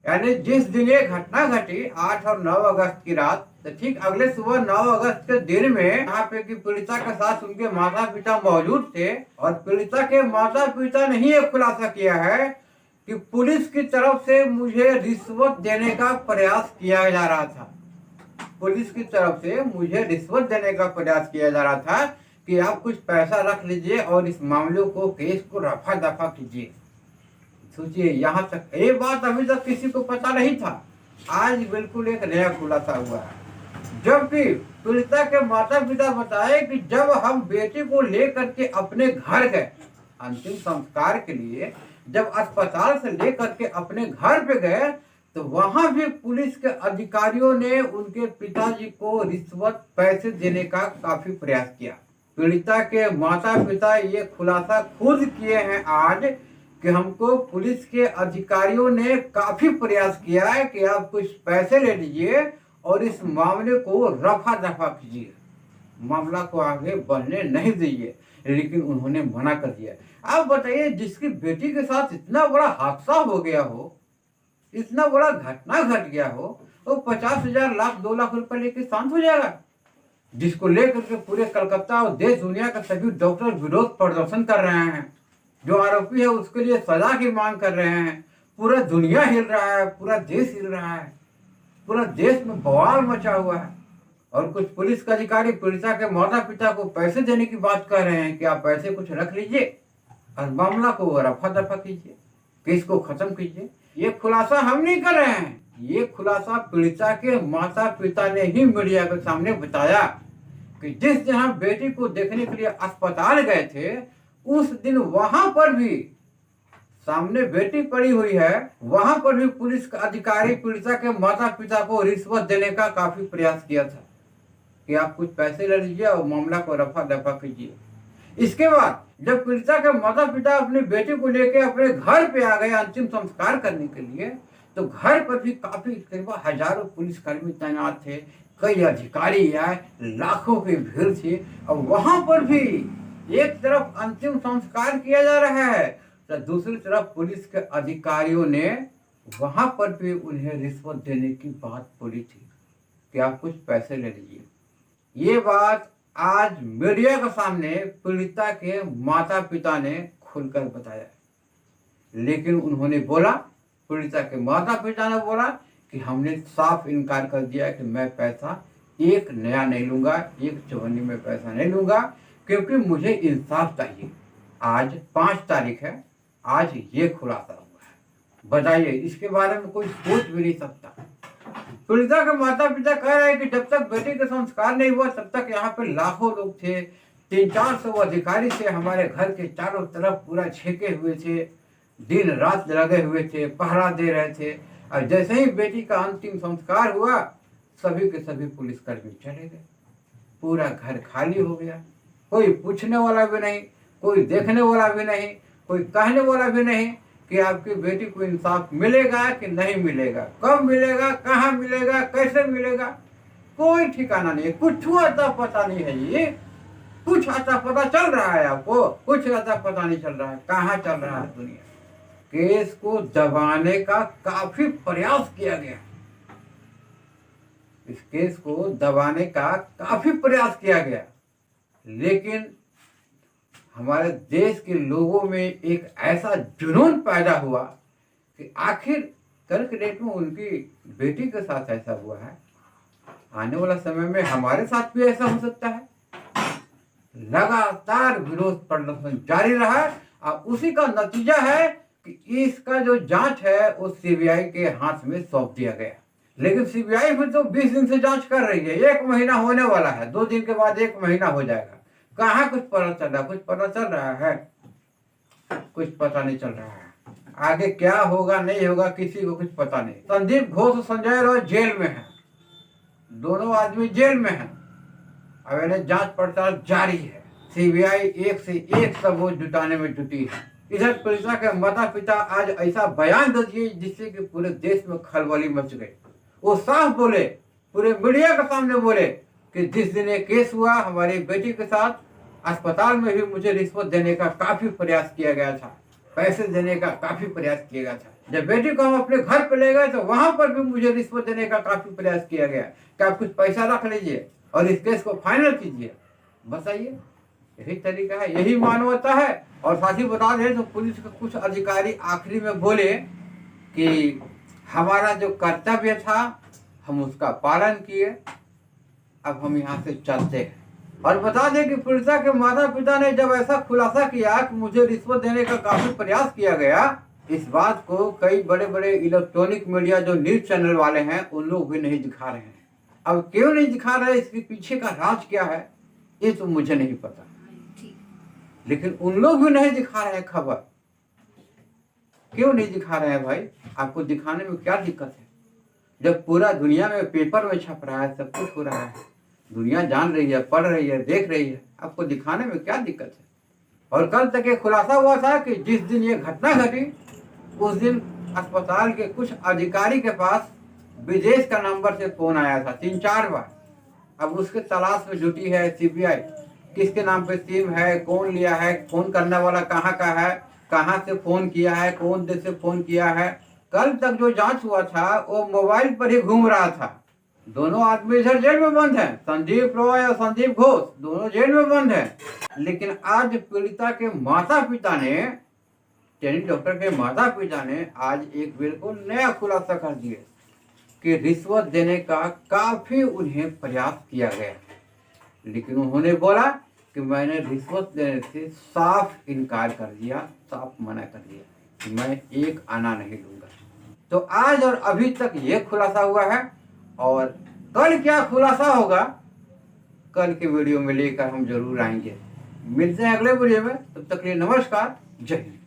यानी जिस दिन ये घटना घटी 8 और 9 अगस्त की रात, तो ठीक अगले सुबह 9 अगस्त के दिन में यहाँ पे कि पीड़िता के साथ उनके माता पिता मौजूद थे और पीड़िता के माता पिता ने ही एक खुलासा किया है कि पुलिस की तरफ से मुझे रिश्वत देने का प्रयास किया जा रहा था। पुलिस की तरफ से मुझे रिश्वत देने का प्रयास किया जा रहा था कि आप कुछ पैसा रख लीजिए और इस मामले को, केस को रफा दफा कीजिए। सोचिए, यहाँ तक ये बात अभी तक किसी को पता नहीं था। आज बिल्कुल एक नया खुलासा हुआ है। जबकि पीड़िता के माता पिता बताए कि जब हम बेटी को लेकर के अपने घर गए अंतिम संस्कार के लिए, जब अस्पताल से लेकर के अपने घर पे गए, तो वहां भी पुलिस के अधिकारियों ने उनके पिताजी को रिश्वत पैसे देने का काफी प्रयास किया। पीड़िता के माता पिता ये खुलासा खुद किए हैं आज कि हमको पुलिस के अधिकारियों ने काफी प्रयास किया है कि आप कुछ पैसे ले लीजिए और इस मामले को रफा दफा कीजिए, मामला को आगे बढ़ने नहीं दीजिए, लेकिन उन्होंने मना कर दिया। आप बताइए, जिसकी बेटी के साथ इतना बड़ा हादसा हो गया हो, इतना बड़ा घटना घट गया हो, वो 50,000 लाख 2 लाख रुपए लेके शांत हो जाएगा? जिसको लेकर के पूरे कलकत्ता और देश दुनिया के सभी डॉक्टर विरोध प्रदर्शन कर रहे हैं, जो आरोपी है उसके लिए सजा की मांग कर रहे हैं, पूरा दुनिया हिल रहा है, पूरा देश हिल रहा है, पूरा देश में बवाल मचा हुआ है। और कुछ पुलिस के अधिकारी पीड़िता के माता पिता को पैसे देने की बात कर रहे हैं कि आप पैसे कुछ रख लीजिए और मामला को रफा दफा कीजिए, केस को खत्म कीजिए। ये खुलासा हम नहीं कर रहे हैं, ये खुलासा पीड़िता के माता पिता ने ही मीडिया के सामने बताया कि जिस दिन हम बेटी को देखने के लिए अस्पताल गए थे, उस दिन वहां पर भी सामने बेटी पड़ी हुई है, वहां पर भी पुलिस का अधिकारी पीड़िता के माता पिता को रिश्वत देने का काफी प्रयास किया था कि आप कुछ पैसे ले लीजिए और मामला को रफा दफा कीजिए। इसके बाद जब पीड़िता के माता पिता अपनी बेटी को लेकर अपने घर पे आ गए अंतिम संस्कार करने के लिए, तो घर पर भी काफी करीब हजारों पुलिसकर्मी तैनात थे, कई अधिकारी आए, लाखों की भीड़ थी। और वहां पर भी एक तरफ अंतिम संस्कार किया जा रहा है, तो दूसरी तरफ पुलिस के अधिकारियों ने वहां पर भी उन्हें रिश्वत देने की बात बोली थी कि आप कुछ पैसे ले लीजिए। ये बात आज मीडिया के सामने पीड़िता के माता पिता ने खुलकर बताया, लेकिन उन्होंने बोला, पीड़िता के माता पिता ने बोला कि हमने साफ इनकार कर दिया कि मैं पैसा एक नया नहीं लूंगा, एक चवन्नी में पैसा नहीं लूंगा, क्योंकि मुझे इंसाफ चाहिए। आज 5 तारीख है, आज ये खुलासा हुआ है। बताइए, इसके बारे में कोई सोच भी नहीं सकता। पीड़िता के माता पिता कह रहे हैं कि जब तक बेटी का संस्कार नहीं हुआ तब तक यहाँ पे लाखों लोग थे, 300-400 अधिकारी थे, हमारे घर के चारों तरफ पूरा छेके हुए थे, दिन रात लगे हुए थे, पहरा दे रहे थे। और जैसे ही बेटी का अंतिम संस्कार हुआ, सभी के सभी पुलिसकर्मी चले गए, पूरा घर खाली हो गया, कोई पूछने वाला भी नहीं, कोई देखने वाला भी नहीं, कोई कहने वाला भी नहीं कि आपकी बेटी को इंसाफ मिलेगा कि नहीं मिलेगा, कब मिलेगा, कहाँ मिलेगा, कैसे मिलेगा, कोई ठिकाना नहीं है, कुछ आता पता नहीं है। ये कुछ आता पता चल रहा है आपको? कुछ आता पता नहीं चल रहा है। कहाँ चल रहा है दुनिया? केस को दबाने का काफी प्रयास किया गया, इस केस को दबाने का काफी प्रयास किया गया, लेकिन हमारे देश के लोगों में एक ऐसा जुनून पैदा हुआ कि आखिर कल के डेट में उनकी बेटी के साथ ऐसा हुआ है, आने वाला समय में हमारे साथ भी ऐसा हो सकता है। लगातार विरोध प्रदर्शन जारी रहा और उसी का नतीजा है कि इसका जो जांच है वो सीबीआई के हाथ में सौंप दिया गया। लेकिन सीबीआई भी तो 20 दिन से जांच कर रही है, 1 महीना होने वाला है, 2 दिन के बाद 1 महीना हो जाएगा। कहाँ कुछ पता चल रहा है? कुछ पता चल रहा है? कुछ पता नहीं चल रहा है। आगे क्या होगा नहीं होगा किसी को कुछ पता नहीं। संदीप घोष और संजय राउत जेल में है, दोनों आदमी जेल में हैं। अब इन्हें जांच पड़ताल जारी है, सीबीआई एक से एक सबूत जुटाने में जुटी है। इधर पीड़िता के माता पिता आज ऐसा बयान दे दिए जिससे कि पूरे देश में खलबली मच गई। वो साफ बोले, पूरे मीडिया के सामने बोले कि जिस दिन ये केस हुआ हमारी बेटी के साथ, अस्पताल में भी मुझे रिश्वत देने का काफी प्रयास किया गया था, पैसे देने का काफी प्रयास किया गया था, जब बेटी को हम अपने घर पे ले गए तो वहां पर भी मुझे रिश्वत देने का काफी प्रयास किया गया कि आप कुछ पैसा रख लीजिए और इस केस को फाइनल कीजिए। बस आइए, यही तरीका है, यही मानवता है। और साथ ही बता दें तो पुलिस के कुछ अधिकारी आखिरी में बोले कि हमारा जो कर्तव्य था हम उसका पालन किए, अब हम यहाँ से चलते हैं। और बता दें कि पीड़िता के माता पिता ने जब ऐसा खुलासा किया कि मुझे रिश्वत देने का काफी प्रयास किया गया, इस बात को कई बड़े बड़े इलेक्ट्रॉनिक मीडिया जो न्यूज चैनल वाले हैं उन लोग भी नहीं दिखा रहे हैं। अब क्यों नहीं दिखा रहे, इसके पीछे का राज क्या है ये तो मुझे नहीं पता, लेकिन उन लोग भी नहीं दिखा रहे हैं खबर। क्यों नहीं दिखा रहे हैं भाई? आपको दिखाने में क्या दिक्कत है? जब पूरा दुनिया में पेपर में छप रहा है, सब कुछ हो रहा है, दुनिया जान रही है, पढ़ रही है, देख रही है, आपको दिखाने में क्या दिक्कत है? और कल तक ये खुलासा हुआ था कि जिस दिन ये घटना घटी उस दिन अस्पताल के कुछ अधिकारी के पास विदेश का नंबर से फोन आया था 3-4 बार। अब उसके तलाश में जुटी है सीबीआई, किसके नाम पे सिम है, कौन लिया है, फोन करने वाला कहाँ का है, कहाँ से फोन किया है, कौन देश से फोन किया है। कल तक जो जांच हुआ था वो मोबाइल पर ही घूम रहा था। दोनों आदमी इधर जेल में बंद हैं, संदीप रॉय और संदीप घोष दोनों जेल में बंद हैं। लेकिन आज पीड़िता के माता पिता ने, ट्रेनिंग डॉक्टर के माता पिता ने आज एक बिल्कुल नया खुलासा कर दिया कि रिश्वत देने का काफी उन्हें प्रयास किया गया, लेकिन उन्होंने बोला कि मैंने रिश्वत देने से साफ इनकार कर दिया, साफ मना कर दिया कि मैं एक आना नहीं लूंगा। तो आज और अभी तक ये खुलासा हुआ है, और कल क्या खुलासा होगा कल के वीडियो में लेकर हम जरूर आएंगे। मिलते हैं अगले वीडियो में, तब तक के लिए नमस्कार, जय हिंद।